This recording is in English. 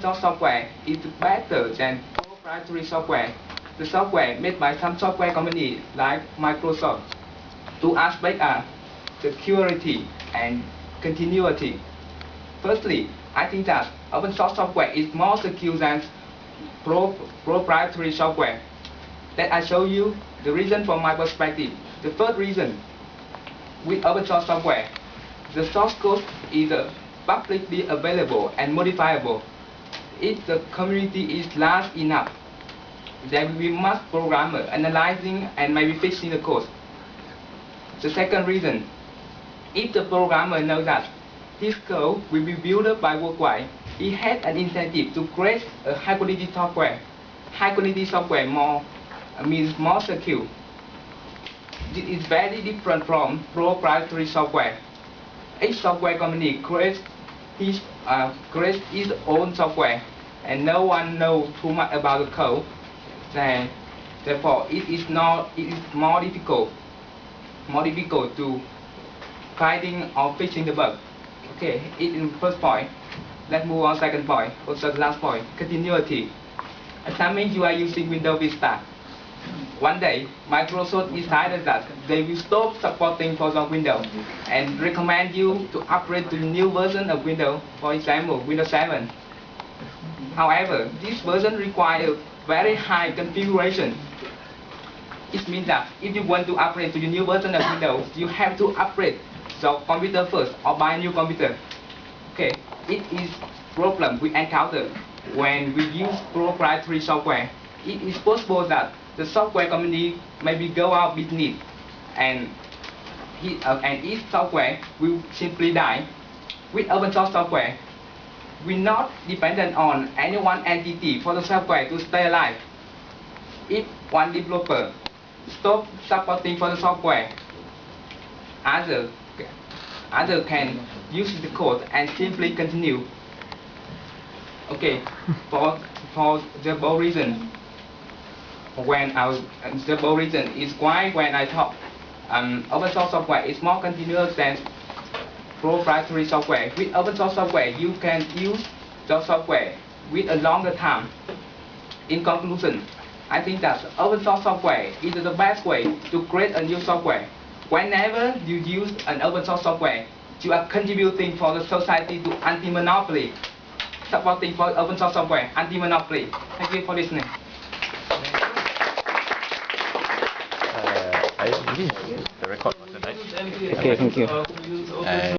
source software is better than proprietary software. The software made by some software company like Microsoft. Two aspects are security and continuity. Firstly, I think that open source software is more secure than proprietary software. Let I show you the reason from my perspective. The first reason, with open source software, the source code is publicly available and modifiable. If the community is large enough, there will be much programmer analyzing and maybe fixing the code. The second reason, if the programmer knows that his code will be built up by worldwide, he has an incentive to create a high quality software. High quality software means more secure. This is very different from proprietary software. Each software company creates its own software, and no one knows too much about the code. Therefore, it is more difficult to finding or fixing the bug. Okay, it is the first point. Let's move on second point, also the last point, continuity. Assuming you are using Windows Vista. One day, Microsoft decided that they will stop supporting Photon Windows and recommend you to upgrade to the new version of Windows, for example, Windows 7. However, this version requires very high configuration. It means that if you want to upgrade to the new version of Windows, you have to upgrade your computer first or buy a new computer. Okay, it is problem we encounter when we use proprietary software. It is possible that the software company maybe go out of business, and its software will simply die. With open source software, we're not dependent on any one entity for the software to stay alive. If one developer stops supporting for the software, other can use the code and simply continue. Okay, for the both reason. The both reason is why when I talk, open source software is more continuous than proprietary software. With open source software, you can use the software with a longer time. In conclusion, I think that open source software is the best way to create a new software. Whenever you use an open source software, you are contributing for the society to anti-monopoly. Supporting for open source software, anti-monopoly. Thank you for listening. I believe the record was tonight. Okay, thank you.